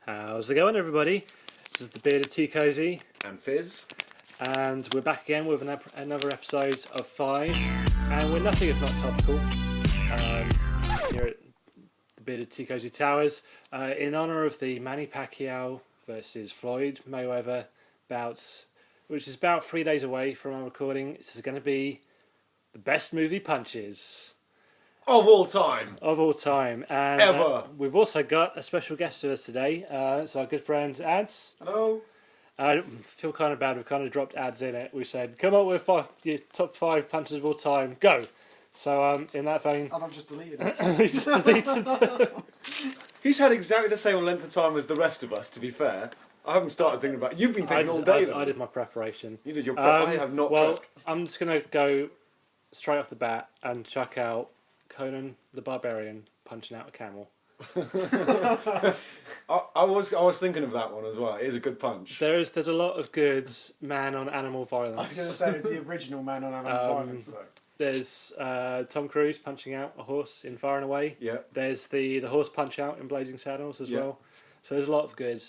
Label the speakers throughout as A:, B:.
A: How's it going, everybody? This is the Bearded TeaCosy
B: and FIZ,
A: and we're back again with another episode of FIZ, and we're nothing if not topical here at the Bearded TeaCosy Towers in honour of the Manny Pacquiao versus Floyd Mayweather bouts, which is about 3 days away from our recording. This is going to be the best movie punches
B: of all time.
A: And
B: ever.
A: We've also got a special guest with us today. It's our good friend Ads.
B: Hello.
A: I feel kind of bad. We've kind of dropped Ads in it. We said, come up with your top 5 punches of all time. Go. So in that vein...
C: And I've just deleted it.
A: He's just deleted them.
B: He's had exactly the same length of time as the rest of us, to be fair. I haven't started thinking about it. You've been thinking all day, though.
A: I did my preparation.
B: You did your prep. I have not
A: Well,
B: prepped. I'm
A: just going to go straight off the bat and chuck out Conan the Barbarian punching out a camel.
B: I was thinking of that one as well. It is a good punch.
A: There's a lot of good man on animal violence.
C: I was going to say it's the original man on animal violence, though.
A: There's Tom Cruise punching out a horse in Far and Away.
B: Yeah.
A: There's the horse punch out in Blazing Saddles as well. So there's a lot of good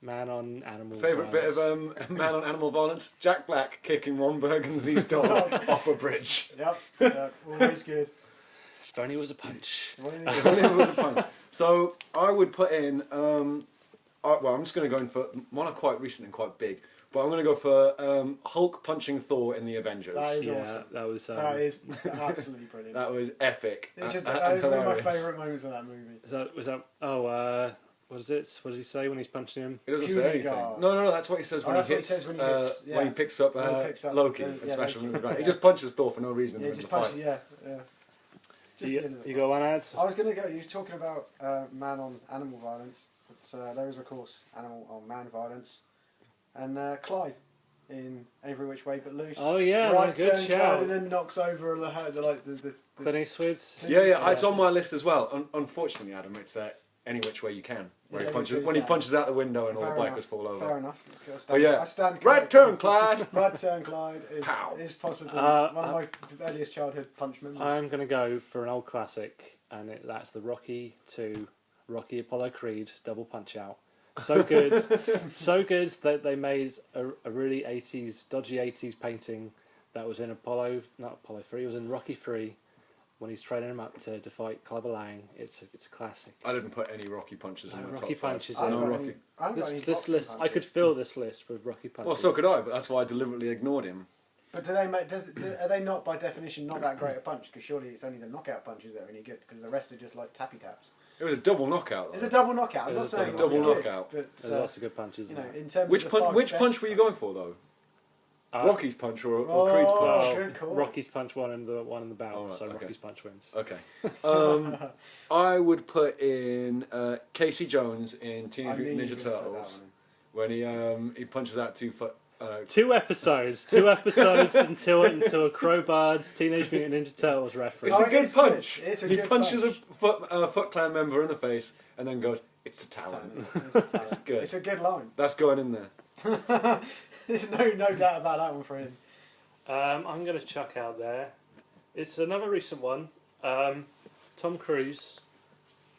A: man on animal
B: Favourite
A: violence.
B: bit of man on animal violence? Jack Black kicking Ron Burgundy's dog off a bridge.
C: Yep, always good.
A: If only it was a punch.
B: If only it was a punch. So I would put in. I'm just going to go in for one quite recent and quite big. But I'm going to go for Hulk punching Thor in the Avengers.
C: That is awesome.
A: That
C: is absolutely brilliant.
B: That was epic.
C: It's just that was one of my favourite moments of that movie.
A: What is it? What does he say when he's punching him?
B: He doesn't say anything. No, that's what he says when he hits. When he picks up Loki, especially. He just punches Thor for no reason.
C: Yeah, just punches. Yeah.
A: You got one, Ad?
C: I was going to go. You were talking about man on animal violence. There is, of course, animal on man violence, and Clyde in Every Which Way But Loose.
A: Oh yeah,
C: right
A: good
C: turn,
A: shout.
C: and then knocks over the
A: Clint Eastwood.
B: Yeah, it's on my list as well. Unfortunately, Adam, it's Any Which Way You Can. Where he punches out the window and all the bikers fall over.
C: Fair enough.
B: I
C: stand
B: right turn, Clyde.
C: Right turn, Clyde is possibly one of my earliest childhood punch memories.
A: I'm going to go for an old classic, and that's the Rocky 2, Rocky Apollo Creed double punch out. So good, so good that they made a really 80s, dodgy 80s painting that was in not Apollo 3, it was in Rocky 3. When he's training him up to fight Clubber Lang, it's a classic.
B: I didn't put any Rocky punches in my
A: Rocky
B: top 5.
A: punches.
B: Rocky.
A: This list, I could fill this list with Rocky punches.
B: Well, so could I, but that's why I deliberately ignored him.
C: But are they not by definition not that great a punch? Because surely it's only the knockout punches that are any good. Because the rest are just like tappy taps.
B: It was a double knockout. Though.
C: It's a double knockout. I'm not saying
B: it's a double knockout.
C: But
A: there's lots of good punches.
C: You know, in terms
B: which
C: of
B: which punch were you going for though? Rocky's punch or Creed's punch?
C: Good call.
A: Rocky's punch won in the bout,
B: right,
A: so
B: okay.
A: Rocky's punch wins.
B: Okay. I would put in Casey Jones in Teenage Mutant Ninja Turtles when he punches out 2 foot.
A: 2 episodes until a crowbar's Teenage Mutant Ninja Turtles reference.
B: It's a good punch. He punches
C: punch.
B: a Foot Clan member in the face and then goes, "It's a talent." That's good.
C: It's a good line.
B: That's going in there.
C: There's no doubt about that one for him.
A: I'm going to chuck out there. It's another recent one. Tom Cruise,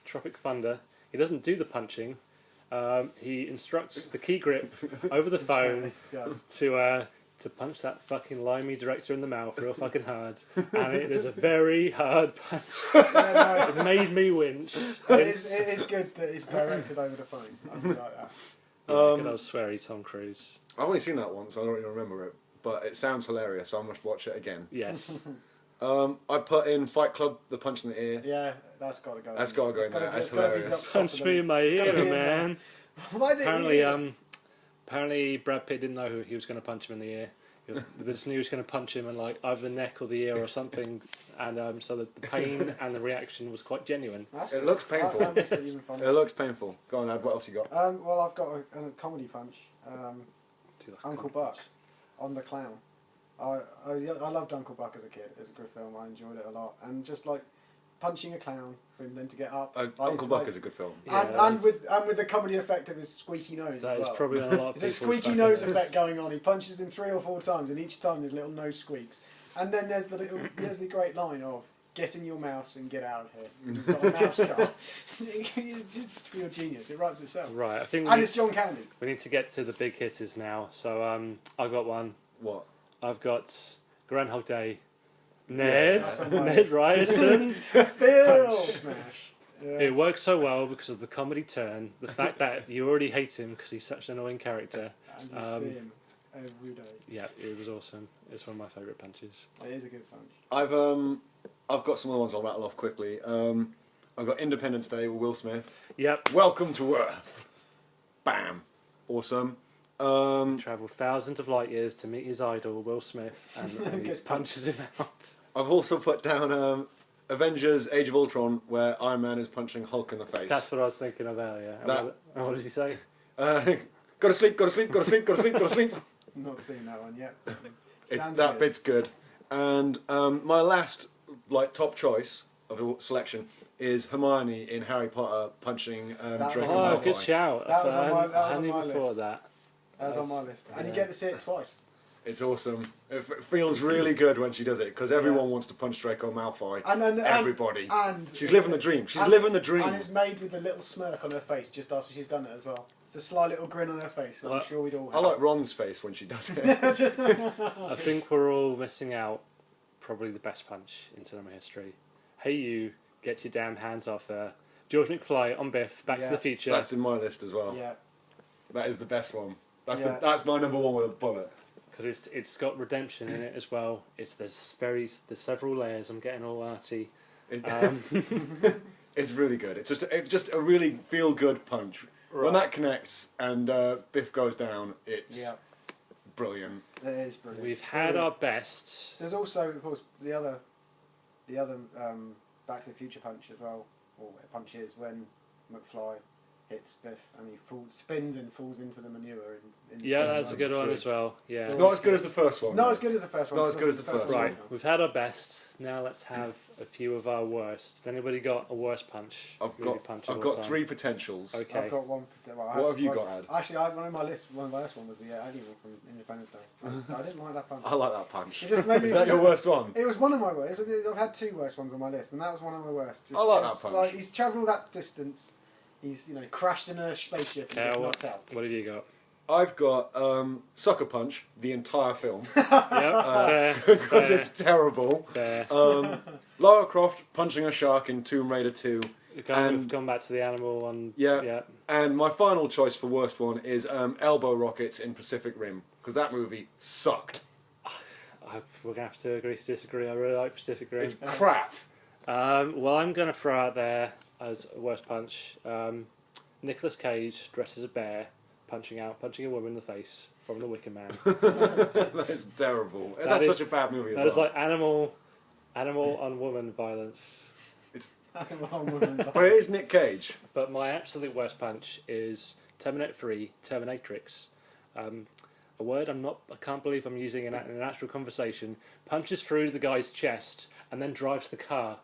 A: Tropic Thunder. He doesn't do the punching. He instructs the key grip over the phone to punch that fucking limey director in the mouth real fucking hard. And it is a very hard punch. It made me winch.
C: It is good that it's directed over the phone. I do like that.
A: Good old sweary Tom Cruise.
B: I've only seen that once. I don't even remember it, but it sounds hilarious. So I must watch it again.
A: Yes.
B: I put in Fight Club, the punch in the ear.
C: Yeah, that's got to go.
B: That's got to go in there. That's hilarious.
A: Punch me in my ear, man. Apparently, Brad Pitt didn't know who he was going to punch him in the ear. They just knew he was going to punch him in like either the neck or the ear or something, and so the pain and the reaction was quite genuine.
B: It looks painful.
C: That makes it even funnier.
B: It looks painful. Go on, Ad. What else you got?
C: Well, I've got a comedy punch. Uncle Buck on the clown. I loved Uncle Buck as a kid. It was a good film. I enjoyed it a lot, and just like punching a clown for him then to get up.
B: Uncle Buck is a good film.
C: And with the comedy effect of his squeaky nose.
A: That
C: as
A: is
C: well.
A: probably on a lot of
C: There's a
A: people's
C: squeaky
A: bucket
C: nose
A: list.
C: effect going on. He punches him 3 or 4 times, and each time there's little nose squeaks. And then there's the great line of get in your mouse and get out of here. He's got a mouse car. Just be a genius. It writes itself.
A: Right, I think
C: And it's John Candy.
A: we need to get to the big hitters now. So I've got one.
B: What?
A: I've got Groundhog Day. Ned.
C: that's on my
A: Ned
C: list.
A: Ryerson.
C: Phil Smash. Yeah.
A: It works so well because of the comedy turn. The fact that you already hate him because he's such an annoying character.
C: And you see him every day.
A: Yeah, it was awesome. It's one of my favourite punches.
C: It is a good punch.
B: I've got some other ones I'll rattle off quickly. I've got Independence Day with Will Smith.
A: Yep.
B: Welcome to Earth. Bam. Awesome.
A: Travelled thousands of light years to meet his idol, Will Smith, and he
C: Gets
A: punches him out.
B: I've also put down Avengers Age of Ultron, where Iron Man is punching Hulk in the face.
A: That's what I was thinking of earlier. And what does he say?
B: Go to sleep, go to sleep, go to sleep, go to sleep, go to sleep.
C: Not seen that one yet.
B: That
C: good.
B: bit's good. And my last top choice of the selection is Hermione in Harry Potter punching Draco
A: Oh,
B: Malfoy.
A: good shout.
C: That was on my- that was
A: I
C: on
A: hadn't
C: my
A: even thought
C: list.
A: of that.
C: That was on my list. And you get to see it twice.
B: It's awesome. It feels really good when she does it because everyone wants to punch Draco Malfoy. Everybody.
C: And
B: She's living the dream. She's living the dream.
C: And it's made with a little smirk on her face just after she's done it as well. It's a sly little grin on her face. I'm sure we'd all
B: I
C: have.
B: like Ron's face when she does it.
A: I think we're all missing out probably the best punch in cinema history. Hey you, get your damn hands off her. George McFly on Biff, Back to the Future.
B: That's in my list as well.
C: Yeah.
B: That is the best one. That's
C: Yeah.
B: that's my number one with a bullet.
A: Because it's got redemption in it as well. There's several layers. I'm getting all arty.
B: It's really good. It's just a really feel good punch.
A: Right.
B: When that connects and Biff goes down, it's brilliant.
C: It is brilliant.
A: We've had our best.
C: There's also, of course, the other Back to the Future punch as well, or punches when McFly hits Biff and he spins and falls into the manure. In
A: Yeah, that's a good one as well. Yeah.
B: It's not as good as the first one.
C: It's not as good as the first one.
B: Not as good as the first one.
A: Right, we've had our best. Now let's have a few of our worst. Has anybody got a worst punch?
B: I've got three potentials.
A: Okay.
C: I've got one.
B: What have you got, Ad?
C: Actually, one of my list. One of my last one was the alien one from Independence Day. I didn't like that punch.
B: I like that punch.
C: It just made me.
B: Is that your worst one?
C: It was one of my worst. I've had two worst ones on my list, and that was one of my worst.
B: I like that punch.
C: Like, he's travelled that distance. He's crashed in a spaceship and gets knocked out.
A: What have you got?
B: I've got Sucker Punch, the entire film,
A: Yep,
B: because it's terrible.
A: fair.
B: Lara Croft punching a shark in Tomb Raider 2.
A: We've gone back to the animal one.
B: Yeah. And my final choice for worst one is Elbow Rockets in Pacific Rim, because that movie sucked.
A: We're going to have to agree to disagree. I really like Pacific Rim.
B: It's crap.
A: Well, I'm going to throw out there as a worst punch. Nicolas Cage dressed as a bear, punching a woman in the face from The Wicker Man.
B: That's terrible. That's such a bad movie as well.
A: That is like animal on woman violence.
B: But it is Nick Cage.
A: But my absolute worst punch is Terminator 3, Terminatrix. A word I can't believe I'm using in an actual conversation. Punches through the guy's chest and then drives the car.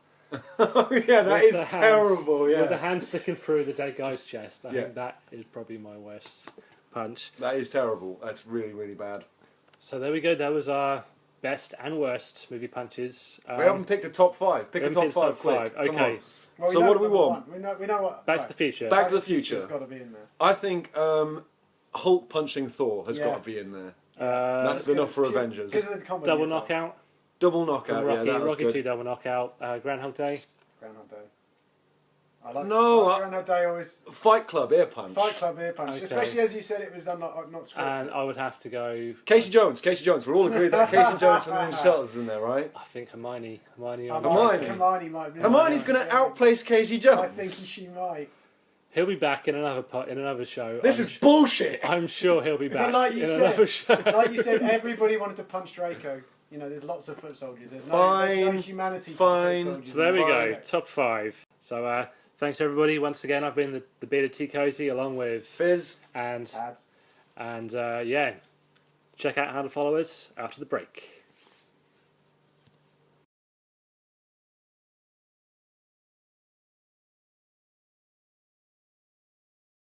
B: Oh yeah, that is terrible. Yeah,
A: with the hand sticking through the dead guy's chest. I
B: Yeah.
A: think that is probably my worst punch.
B: that is terrible. That's really, really bad.
A: So there we go. That was our best and worst movie punches.
B: We haven't picked a top five. Pick
A: we
B: a
A: haven't
B: top
A: picked
B: five, quick. Come
A: Okay.
B: on.
C: Well,
B: So
C: know
B: what do we
C: number
B: want?
C: one. We know what.
A: Back to the Future.
B: Back to the Future.
C: It's got to be in there.
B: I think Hulk punching Thor has
C: Yeah.
B: got to be in there.
A: That's
B: enough for Avengers.
C: Because of the comedy
A: double
C: as well.
A: knockout.
B: Double knockout.
A: From Rocky,
B: Yeah, that was
A: Rocky
B: good.
A: 2 double knockout. Groundhog Day.
C: Groundhog Day. I like Groundhog Day always.
B: Fight Club ear punch.
C: Fight Club ear punch,
A: Okay.
C: especially as you said it was done not scripted.
A: And I would have to go.
B: Casey Jones. We're all agreed that Casey Jones from the Ninja Turtles is in there, right?
A: I think Hermione. Hermione
C: Hermione might be.
B: Hermione's going to outplace Casey Jones.
C: I think she might.
A: He'll be back in another show.
B: This is bullshit.
A: I'm sure he'll be back
C: But like you
A: in
C: said,
A: another show.
C: like you said, everybody wanted to punch Draco. There's lots of foot soldiers. There's no humanity to the foot soldiers.
A: So there we go.
C: Fine.
A: Top 5. So thanks everybody once again. I've been the Bearded TeaCosy along with
B: Fizz
A: and
C: Ads.
A: yeah, check out how to follow us after the break.